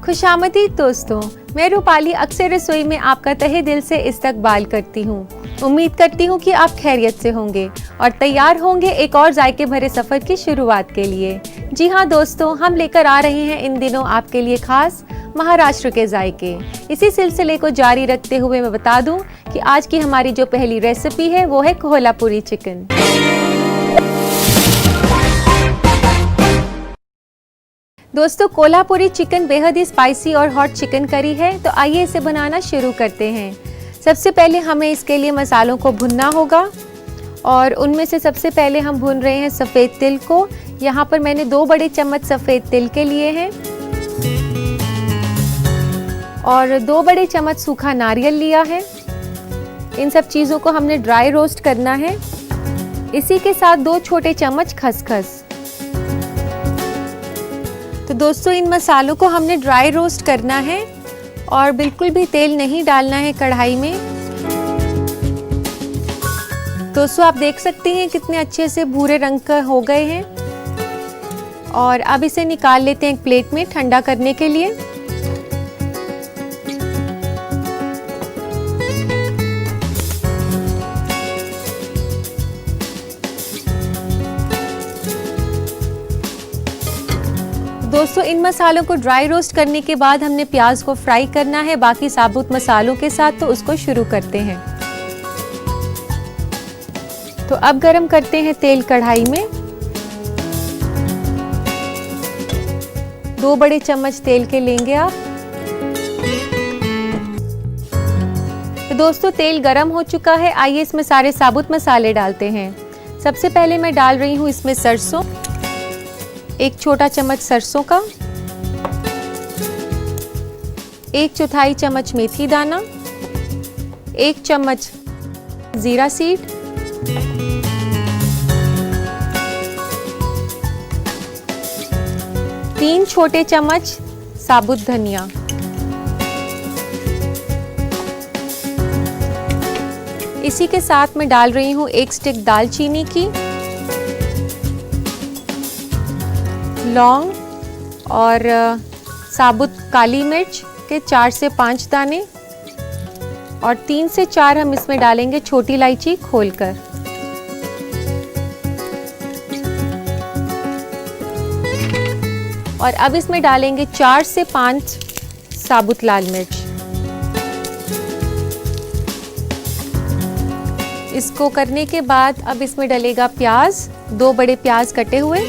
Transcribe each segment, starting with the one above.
खुशामदीद दोस्तों, मैं रूपाली अक्सर रसोई में आपका तहे दिल से इस्तकबाल करती हूँ। उम्मीद करती हूँ कि आप खैरियत से होंगे और तैयार होंगे एक और जायके भरे सफ़र की शुरुआत के लिए। जी हाँ दोस्तों, हम लेकर आ रहे हैं इन दिनों आपके लिए खास महाराष्ट्र के जायके। इसी सिलसिले को जारी रखते हुए मैं बता दूं कि आज की हमारी जो पहली रेसिपी है वो है कोल्हापुरी चिकन। दोस्तों, कोल्हापुरी चिकन बेहद ही स्पाइसी और हॉट चिकन करी है, तो आइए इसे बनाना शुरू करते हैं। सबसे पहले हमें इसके लिए मसालों को भुनना होगा और उनमें से सबसे पहले हम भून रहे हैं सफ़ेद तिल को। यहाँ पर मैंने 2 बड़े चम्मच सफ़ेद तिल के लिए हैं और 2 बड़े चम्मच सूखा नारियल लिया है। इन सब चीज़ों को हमने ड्राई रोस्ट करना है। इसी के साथ 2 छोटे चम्मच खसखस। तो दोस्तों, इन मसालों को हमने ड्राई रोस्ट करना है और बिल्कुल भी तेल नहीं डालना है कढ़ाई में। दोस्तों, आप देख सकते हैं कितने अच्छे से भूरे रंग का हो गए हैं और अब इसे निकाल लेते हैं एक प्लेट में ठंडा करने के लिए। दोस्तों, इन मसालों को ड्राई रोस्ट करने के बाद हमने प्याज को फ्राई करना है बाकी साबुत मसालों के साथ, तो उसको शुरू करते हैं। तो अब गरम करते हैं तेल कढ़ाई में। 2 बड़े चम्मच तेल के लेंगे आप। तो दोस्तों, तेल गरम हो चुका है, आइए इसमें सारे साबुत मसाले डालते हैं। सबसे पहले मैं डाल रही हूँ इसमें सरसों, 1 छोटा चम्मच सरसों का, 1/4 चम्मच मेथी दाना, 1 चम्मच जीरा सीड, 3 छोटे चम्मच साबुत धनिया, इसी के साथ मैं डाल रही हूँ 1 स्टिक दालचीनी की, लौंग और साबुत काली मिर्च के 4 से 5 दाने और 3 से 4 हम इसमें डालेंगे छोटी इलायची खोलकर। और अब इसमें डालेंगे 4 से 5 साबुत लाल मिर्च। इसको करने के बाद अब इसमें डलेगा प्याज, 2 बड़े प्याज कटे हुए।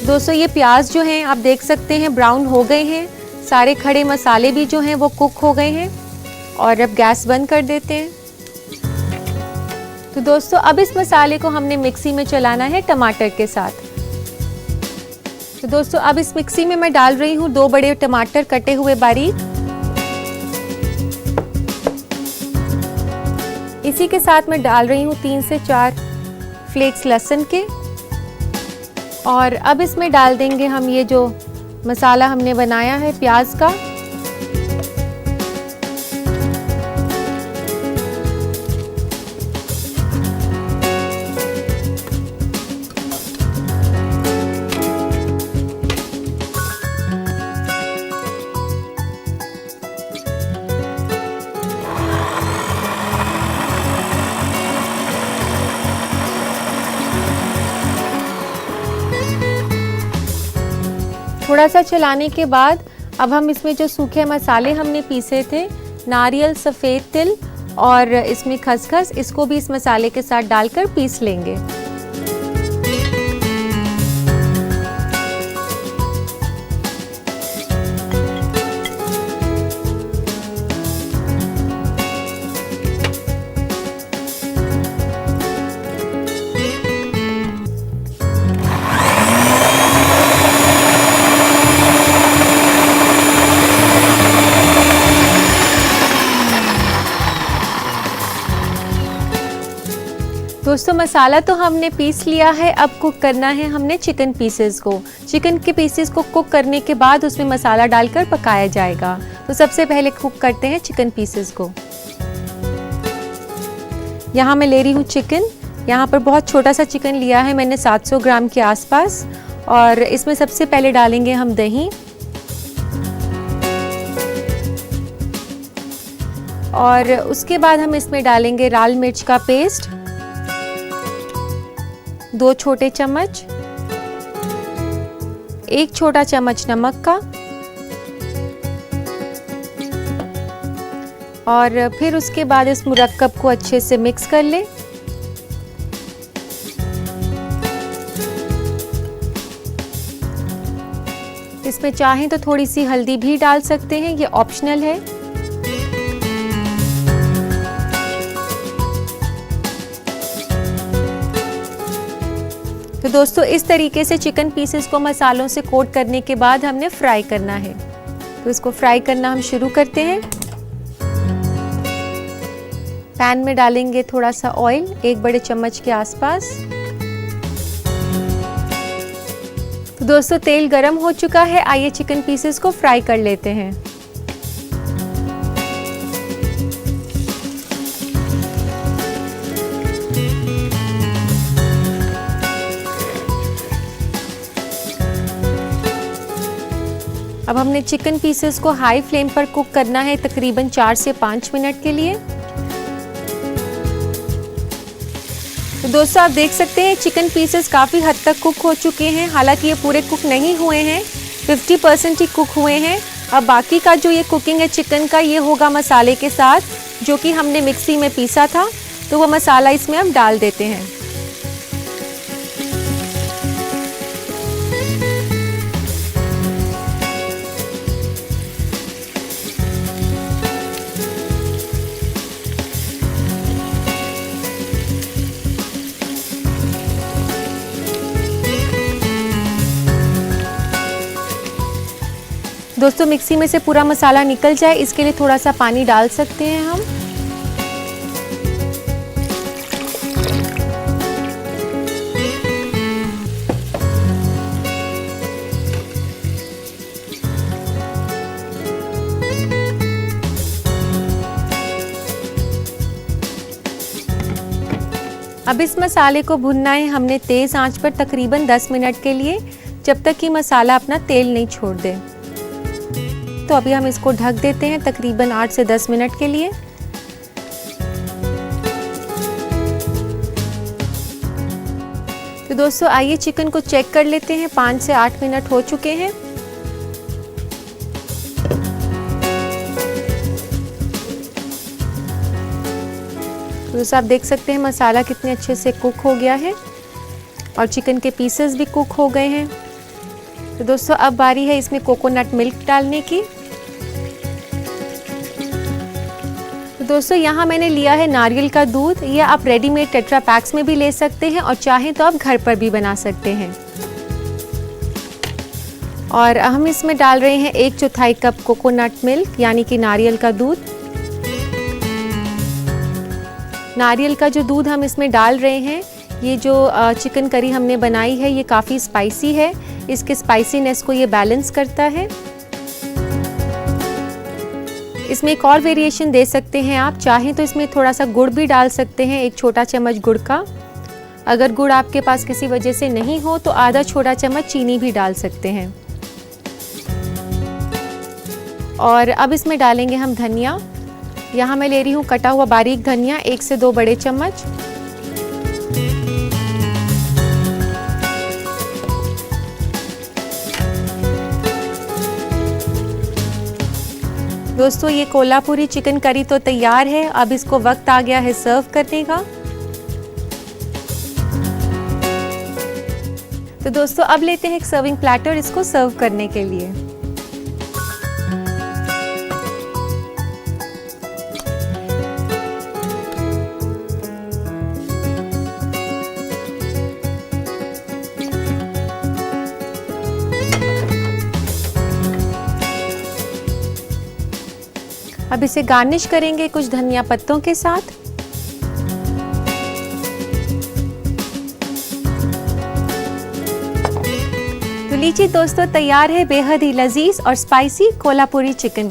दोस्तों, ये प्याज जो हैं आप देख सकते हैं ब्राउन हो गए हैं। सारे खड़े मसाले भी जो हैं वो कुक हो गए हैं और अब गैस बंद कर देते हैं। तो दोस्तों, अब इस मसाले को हमने मिक्सी में चलाना है टमाटर के साथ। तो दोस्तों, अब इस मिक्सी में मैं डाल रही हूँ 2 बड़े टमाटर कटे हुए बारीक। इसी के साथ मैं डाल रही हूँ 3 से 4 फ्लेक्स लहसुन के और अब इसमें डाल देंगे हम ये जो मसाला हमने बनाया है प्याज का। थोड़ा सा चलाने के बाद अब हम इसमें जो सूखे मसाले हमने पीसे थे, नारियल, सफ़ेद तिल और इसमें खसखस, इसको भी इस मसाले के साथ डालकर पीस लेंगे। दोस्तों, मसाला तो हमने पीस लिया है, अब कुक करना है हमने चिकन पीसेस को। चिकन के पीसेस को कुक करने के बाद उसमें मसाला डालकर पकाया जाएगा। तो सबसे पहले कुक करते हैं चिकन पीसेस को। यहाँ मैं ले रही हूँ चिकन। यहाँ पर बहुत छोटा सा चिकन लिया है मैंने, 700 ग्राम के आसपास। और इसमें सबसे पहले डालेंगे हम दही, और उसके बाद हम इसमें डालेंगे लाल मिर्च का पेस्ट 2 छोटे चम्मच, 1 छोटा चम्मच नमक का, और फिर उसके बाद इस मुरक्कब को अच्छे से मिक्स कर लें। इसमें चाहें तो थोड़ी सी हल्दी भी डाल सकते हैं, ये ऑप्शनल है। तो दोस्तों इस तरीके से चिकन पीसेस को मसालों से कोट करने के बाद हमने फ्राई करना है। तो इसको फ्राई करना हम शुरू करते हैं। पैन में डालेंगे थोड़ा सा ऑयल, 1 बड़े चम्मच के आसपास। तो दोस्तों तेल गरम हो चुका है, आइए चिकन पीसेस को फ्राई कर लेते हैं। अब हमने चिकन पीसेस को हाई फ्लेम पर कुक करना है तकरीबन 4 से 5 मिनट के लिए। तो दोस्तों आप देख सकते हैं चिकन पीसेस काफ़ी हद तक कुक हो चुके हैं, हालांकि ये पूरे कुक नहीं हुए हैं, 50% ही कुक हुए हैं। अब बाकी का जो ये कुकिंग है चिकन का, ये होगा मसाले के साथ, जो कि हमने मिक्सी में पीसा था। तो वो मसाला इसमें हम डाल देते हैं। दोस्तों मिक्सी में से पूरा मसाला निकल जाए, इसके लिए थोड़ा सा पानी डाल सकते हैं हम। अब इस मसाले को भुनना है हमने तेज़ आंच पर तकरीबन 10 मिनट के लिए, जब तक कि मसाला अपना तेल नहीं छोड़ दे। तो अभी हम इसको ढक देते हैं तकरीबन 8 से 10 मिनट के लिए। तो दोस्तों आइए चिकन को चेक कर लेते हैं, 5 से 8 मिनट हो चुके हैं। तो दोस्तों आप देख सकते हैं मसाला कितने अच्छे से कुक हो गया है और चिकन के पीसेस भी कुक हो गए हैं। तो दोस्तों अब बारी है इसमें कोकोनट मिल्क डालने की। तो दोस्तों यहाँ मैंने लिया है नारियल का दूध, ये आप रेडीमेड टेट्रा पैक्स में भी ले सकते हैं और चाहें तो आप घर पर भी बना सकते हैं। और हम इसमें डाल रहे हैं 1/4 कप कोकोनट मिल्क, यानी कि नारियल का दूध। नारियल का जो दूध हम इसमें डाल रहे हैं, ये जो चिकन करी हमने बनाई है ये काफ़ी स्पाइसी है, इसके स्पाइसीनेस को ये बैलेंस करता है। इसमें एक और वेरिएशन दे सकते हैं आप, चाहें तो इसमें थोड़ा सा गुड़ भी डाल सकते हैं, 1 छोटा चम्मच गुड़ का। अगर गुड़ आपके पास किसी वजह से नहीं हो तो आधा छोटा चम्मच चीनी भी डाल सकते हैं। और अब इसमें डालेंगे हम धनिया। यहाँ मैं ले रही हूँ कटा हुआ बारीक धनिया, 1 से 2 बड़े चम्मच। दोस्तों ये कोल्हापुरी चिकन करी तो तैयार है, अब इसको वक्त आ गया है सर्व करने का। तो दोस्तों अब लेते हैं एक सर्विंग प्लेटर इसको सर्व करने के लिए। अब इसे गार्निश करेंगे कुछ धनिया पत्तों के साथ। तो लीजिए दोस्तों तैयार है बेहद ही लजीज और स्पाइसी कोल्हापुरी चिकन।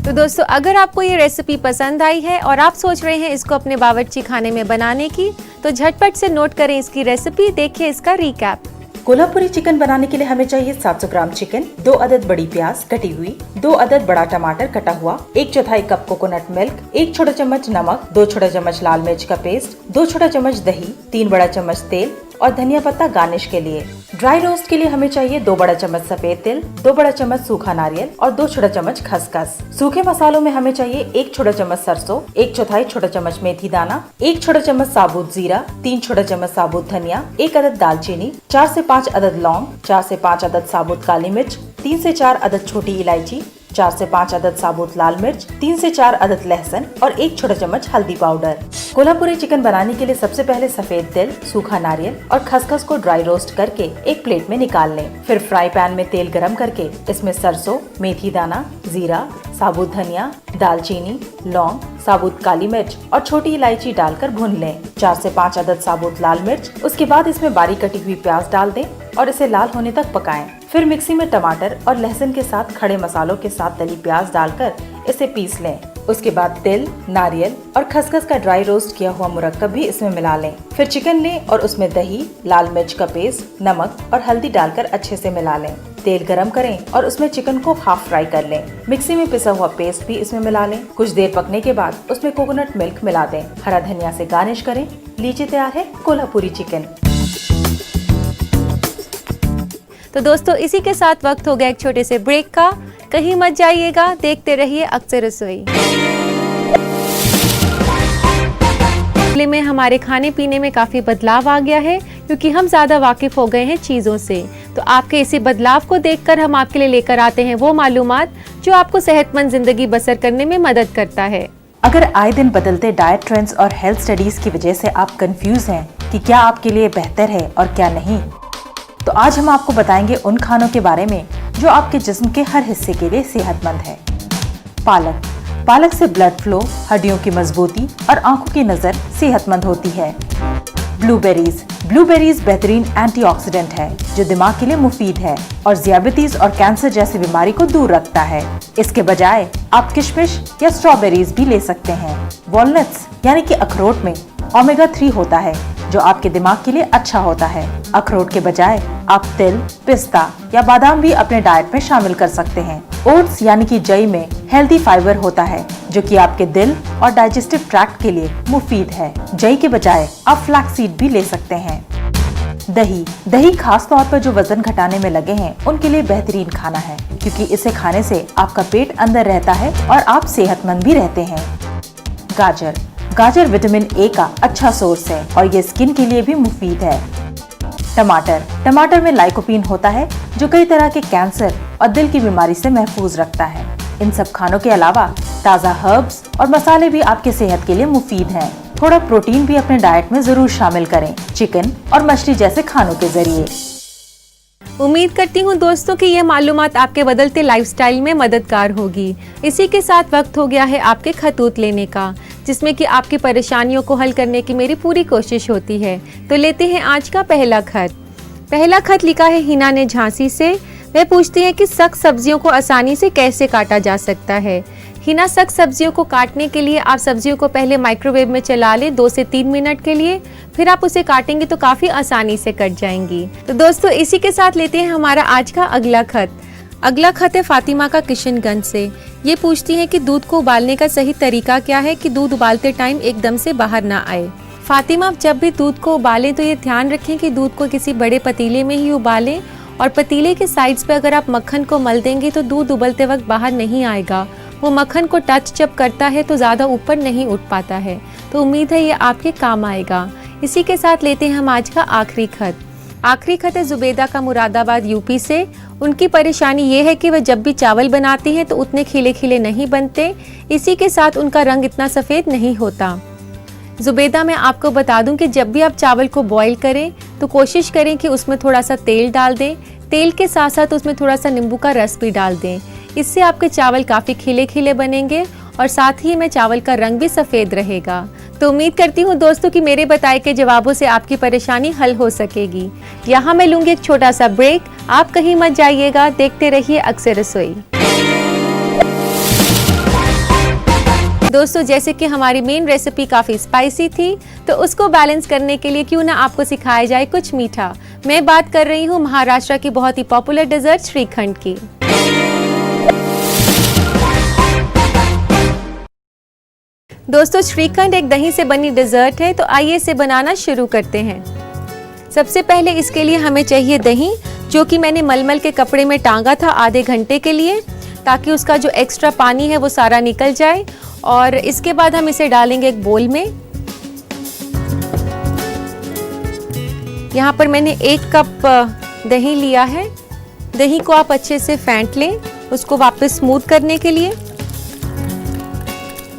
तो दोस्तों, अगर आपको ये रेसिपी पसंद आई है और आप सोच रहे हैं इसको अपने बावर्ची खाने में बनाने की, तो झटपट से नोट करें इसकी रेसिपी, देखिए इसका रिकैप। कोल्हापुरी चिकन बनाने के लिए हमें चाहिए 700 ग्राम चिकन, 2 अदद बड़ी प्याज कटी हुई, 2 अदद बड़ा टमाटर कटा हुआ, 1/4 कप कोकोनट मिल्क, 1 छोटा चम्मच नमक, 2 छोटा चम्मच लाल मिर्च का पेस्ट, 2 छोटा चम्मच दही, 3 बड़ा चम्मच तेल और धनिया पत्ता गार्निश के लिए। ड्राई रोस्ट के लिए हमें चाहिए 2 बड़ा चम्मच सफेद तिल, 2 बड़ा चम्मच सूखा नारियल और 2 छोटा चम्मच खसखस। सूखे मसालों में हमें चाहिए 1 छोटा चम्मच सरसों, 1/4 छोटा चम्मच मेथी दाना, 1 छोटा चम्मच साबुत जीरा, 3 छोटा चम्मच साबुत धनिया, 1 अदद दालचीनी, 4 से 5 अदद लौंग, 4 से 5 अदद साबुत काली मिर्च, 3 से 4 अदद छोटी इलायची, 4 से 5 अदद साबुत लाल मिर्च, 3 से 4 अदद लहसुन और 1 छोटा चम्मच हल्दी पाउडर। कोल्हापुरी चिकन बनाने के लिए सबसे पहले सफेद तिल, सूखा नारियल और खसखस को ड्राई रोस्ट करके एक प्लेट में निकाल लें। फिर फ्राई पैन में तेल गरम करके इसमें सरसों, मेथी दाना, जीरा, साबुत धनिया, दालचीनी, लौंग, साबुत काली मिर्च और छोटी इलायची डालकर भून लें। 4 से 5 अदद साबुत लाल मिर्च। उसके बाद इसमें बारीक कटी हुई प्याज डाल दें और इसे लाल होने तक पकाएं। फिर मिक्सी में टमाटर और लहसुन के साथ खड़े मसालों के साथ तली प्याज डालकर इसे पीस लें। उसके बाद तिल, नारियल और खसखस का ड्राई रोस्ट किया हुआ मुरक्कब भी इसमें मिला लें। फिर चिकन लें और उसमें दही, लाल मिर्च का पेस्ट, नमक और हल्दी डालकर अच्छे से मिला लें। तेल गरम करें और उसमें चिकन को हाफ फ्राई कर लें। मिक्सी में पिसा हुआ पेस्ट भी इसमें मिला लें। कुछ देर पकने के बाद उसमें कोकोनट मिल्क मिला दें। हरा धनिया से गार्निश करें। लीजिए तैयार है कोल्हापुरी चिकन। तो दोस्तों, इसी के साथ वक्त हो गया एक छोटे से ब्रेक का। कहीं मत जाइएगा, देखते रहिए अक्सर रसोई। में हमारे खाने पीने में काफ़ी बदलाव आ गया है क्योंकि हम ज़्यादा वाकिफ़ हो गए हैं चीज़ों से। तो आपके इसी बदलाव को देखकर हम आपके लिए लेकर आते हैं वो मालूमात जो आपको सेहतमंद ज़िंदगी बसर करने में मदद करता है। अगर आए दिन बदलते डाइट ट्रेंड्स और हेल्थ स्टडीज की वजह से आप कंफ्यूज हैं कि क्या आपके लिए बेहतर है और क्या नहीं, तो आज हम आपको बताएंगे उन खानों के बारे में जो आपके जिस्म के हर हिस्से के लिए सेहतमंद है। पालक। पालक से ब्लड फ्लो, हड्डियों की मजबूती और आंखों की नजर सेहतमंद होती है। ब्लूबेरीज। ब्लूबेरीज बेहतरीन एंटीऑक्सीडेंट है जो दिमाग के लिए मुफीद है और ज़ियाबतीस और कैंसर जैसी बीमारी को दूर रखता है। इसके बजाय आप किशमिश या स्ट्रॉबेरीज भी ले सकते हैं। वॉलनट्स यानी कि अखरोट में ओमेगा 3 होता है जो आपके दिमाग के लिए अच्छा होता है। अखरोट के बजाय आप तिल, पिस्ता या बादाम भी अपने डाइट में शामिल कर सकते हैं। ओट्स यानी कि जई में हेल्दी फाइबर होता है जो कि आपके दिल और डाइजेस्टिव ट्रैक्ट के लिए मुफीद है। जई के बजाय आप फ्लैक्सीड भी ले सकते हैं। दही। दही खास तौर पर जो वजन घटाने में लगे हैं उनके लिए बेहतरीन खाना है क्योंकि इसे खाने से आपका पेट अंदर रहता है और आप सेहतमंद भी रहते हैं। गाजर। गाजर विटामिन ए का अच्छा सोर्स है और ये स्किन के लिए भी मुफीद है। टमाटर। टमाटर में लाइकोपीन होता है जो कई तरह के कैंसर और दिल की बीमारी से महफूज रखता है। इन सब खानों के अलावा ताज़ा हर्ब्स और मसाले भी आपके सेहत के लिए मुफीद हैं। थोड़ा प्रोटीन भी अपने डाइट में जरूर शामिल करें, चिकन और मछली जैसे खानों के जरिए। उम्मीद करती हूँ दोस्तों कि यह मालूमात आपके बदलते लाइफस्टाइल में मददगार होगी। इसी के साथ वक्त हो गया है आपके खतूत लेने का, जिसमें कि आपकी परेशानियों को हल करने की मेरी पूरी कोशिश होती है। तो लेते हैं आज का पहला खत। पहला खत लिखा है हिना ने झांसी से। वह पूछती है कि सख्त सब्जियों को आसानी से कैसे काटा जा सकता है। हिना, सख्त सब्जियों को काटने के लिए आप सब्जियों को पहले माइक्रोवेव में चला लें 2 से 3 मिनट के लिए, फिर आप उसे काटेंगे तो काफ़ी आसानी से कट जाएंगी। तो दोस्तों, इसी के साथ लेते हैं हमारा आज का अगला खत। अगला खत है फातिमा का किशनगंज से। ये पूछती है कि दूध को उबालने का सही तरीका क्या है कि दूध उबालते टाइम एकदम से बाहर ना आए। फातिमा, जब भी दूध को उबालें तो ये ध्यान रखें कि दूध को किसी बड़े पतीले में ही उबालें और पतीले के साइड्स पे अगर आप मक्खन को मल देंगे तो दूध उबलते वक्त बाहर नहीं आएगा। वो मक्खन को टच जब करता है तो ज़्यादा ऊपर नहीं उठ पाता है। तो उम्मीद है ये आपके काम आएगा। इसी के साथ लेते हैं हम आज का आखिरी खत। आखिरी खत है जुबेदा का मुरादाबाद यूपी से। उनकी परेशानी ये है कि वह जब भी चावल बनाती हैं तो उतने खिले खिले नहीं बनते, इसी के साथ उनका रंग इतना सफ़ेद नहीं होता। जुबेदा, मैं आपको बता दूं कि जब भी आप चावल को बॉईल करें तो कोशिश करें कि उसमें थोड़ा सा तेल डाल दें। तेल के साथ साथ उसमें थोड़ा सा नींबू का रस भी डाल दें। इससे आपके चावल काफ़ी खिले खिले बनेंगे और साथ ही में चावल का रंग भी सफ़ेद रहेगा। तो उम्मीद करती हूँ दोस्तों कि मेरे बताए के जवाबों से आपकी परेशानी हल हो सकेगी। यहाँ मैं लूँगी एक छोटा सा ब्रेक। आप कहीं मत जाइएगा, देखते रहिए अक्सर रसोई। दोस्तों जैसे कि हमारी मेन रेसिपी काफ़ी स्पाइसी थी, तो उसको बैलेंस करने के लिए क्यों ना आपको सिखाया जाए कुछ मीठा। मैं बात कर रही हूँ महाराष्ट्र की बहुत ही पॉपुलर डेजर्ट श्रीखंड की। दोस्तों श्रीखंड एक दही से बनी डेजर्ट है, तो आइए इसे बनाना शुरू करते हैं। सबसे पहले इसके लिए हमें चाहिए दही, जो कि मैंने मलमल के कपड़े में टांगा था आधे घंटे के लिए, ताकि उसका जो एक्स्ट्रा पानी है वो सारा निकल जाए। और इसके बाद हम इसे डालेंगे एक बोल में। यहाँ पर मैंने 1 कप दही लिया है। दही को आप अच्छे से फेंट लें, उसको वापस स्मूथ करने के लिए।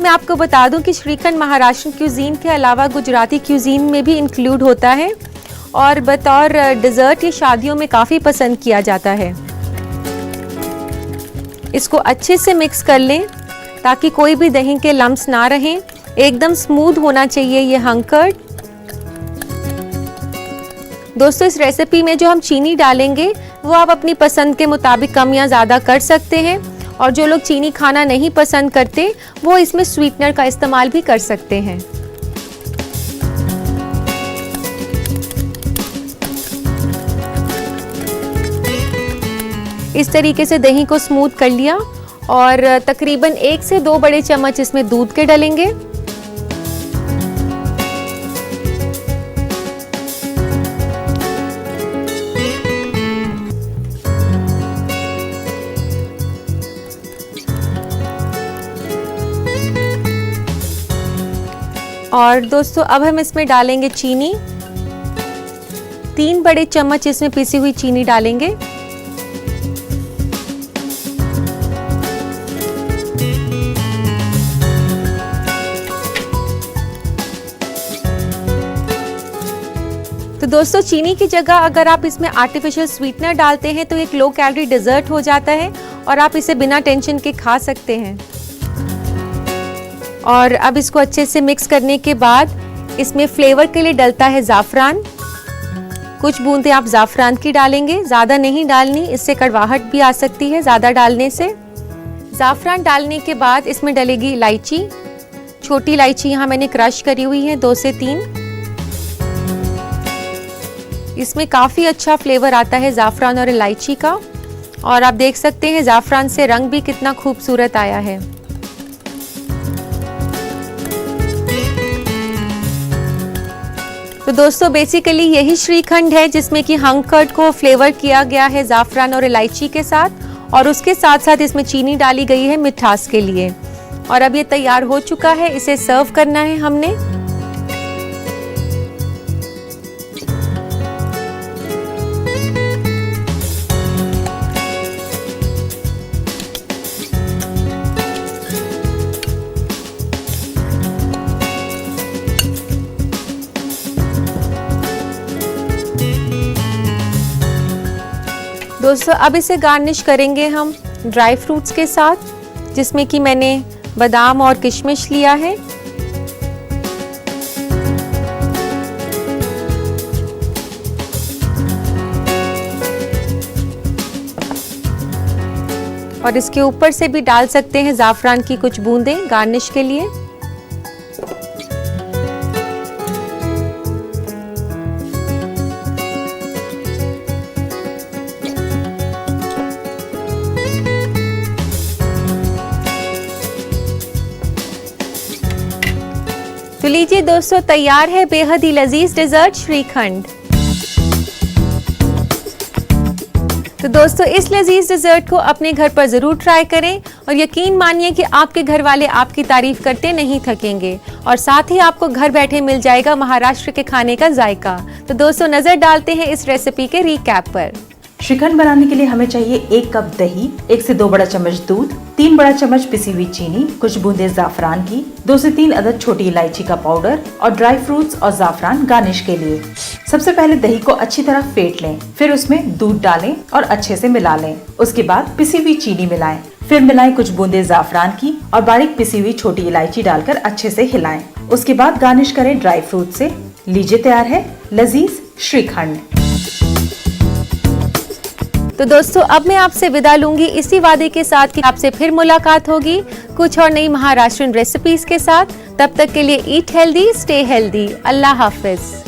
मैं आपको बता दूं कि श्रीखंड महाराष्ट्र क्यूजीन के अलावा गुजराती क्यूजीन में भी इंक्लूड होता है और बतौर डेजर्ट ये शादियों में काफ़ी पसंद किया जाता है। इसको अच्छे से मिक्स कर लें ताकि कोई भी दही के लम्स ना रहें। एकदम स्मूथ होना चाहिए ये हंकर्ड। दोस्तों इस रेसिपी में जो हम चीनी डालेंगे वो आप अपनी पसंद के मुताबिक कम या ज़्यादा कर सकते हैं, और जो लोग चीनी खाना नहीं पसंद करते वो इसमें स्वीटनर का इस्तेमाल भी कर सकते हैं। इस तरीके से दही को स्मूथ कर लिया और तकरीबन 1 से 2 बड़े चम्मच इसमें दूध के डालेंगे। और दोस्तों अब हम इसमें डालेंगे चीनी। 3 बड़े चम्मच इसमें पिसी हुई चीनी डालेंगे। तो दोस्तों चीनी की जगह अगर आप इसमें आर्टिफिशियल स्वीटनर डालते हैं तो एक लो कैलोरी डेजर्ट हो जाता है और आप इसे बिना टेंशन के खा सकते हैं। और अब इसको अच्छे से मिक्स करने के बाद इसमें फ्लेवर के लिए डलता है ज़ाफ़रान। कुछ बूंदें आप ज़ाफ़रान की डालेंगे, ज़्यादा नहीं डालनी, इससे कड़वाहट भी आ सकती है ज़्यादा डालने से। ज़ाफ़रान डालने के बाद इसमें डलेगी इलायची। छोटी इलायची यहाँ मैंने क्रश करी हुई है 2 से 3। इसमें काफ़ी अच्छा फ्लेवर आता है ज़ाफ़रान और इलायची का, और आप देख सकते हैं ज़ाफ़रान से रंग भी कितना खूबसूरत आया है। तो दोस्तों बेसिकली यही श्रीखंड है जिसमें कि हंकर्ड को फ्लेवर किया गया है ज़ाफ़रान और इलायची के साथ, और उसके साथ साथ इसमें चीनी डाली गई है मिठास के लिए। और अब ये तैयार हो चुका है, इसे सर्व करना है हमने। दोस्तों अब इसे गार्निश करेंगे हम ड्राई फ्रूट्स के साथ, जिसमें कि मैंने बादाम और किशमिश लिया है। और इसके ऊपर से भी डाल सकते हैं ज़ाफ़रान की कुछ बूंदें गार्निश के लिए। तो लीजिए दोस्तों तैयार है बेहद ही लजीज डेजर्ट श्रीखंड। तो दोस्तों इस लजीज डेजर्ट को अपने घर पर ज़रूर ट्राई करें और यकीन मानिए कि आपके घर वाले आपकी तारीफ करते नहीं थकेंगे, और साथ ही आपको घर बैठे मिल जाएगा महाराष्ट्र के खाने का जायका। तो दोस्तों नज़र डालते हैं इस रेसिपी के रिकैप पर। श्रीखंड बनाने के लिए हमें चाहिए 1 कप दही, 1 से 2 बड़ा चम्मच दूध, 3 बड़ा चम्मच पिसी हुई चीनी, कुछ बूंदे ज़ाफ़रान की, 2 से 3 अदद छोटी इलायची का पाउडर और ड्राई फ्रूट्स और ज़ाफ़रान गार्निश के लिए। सबसे पहले दही को अच्छी तरह फेंट लें, फिर उसमें दूध डालें और अच्छे से मिला लें। उसके बाद पिसी हुई चीनी मिलाएं, फिर मिलाएं कुछ बूंदे ज़ाफ़रान की और बारीक पिसी हुई छोटी इलायची डालकर अच्छे से हिलाएं। उसके बाद गार्निश करें ड्राई फ्रूट से। लीजिए तैयार है लजीज श्रीखंड। तो दोस्तों अब मैं आपसे विदा लूंगी इसी वादे के साथ कि आपसे फिर मुलाकात होगी कुछ और नई महाराष्ट्रियन रेसिपीज के साथ। तब तक के लिए ईट हेल्दी, स्टे हेल्दी। अल्लाह हाफिज।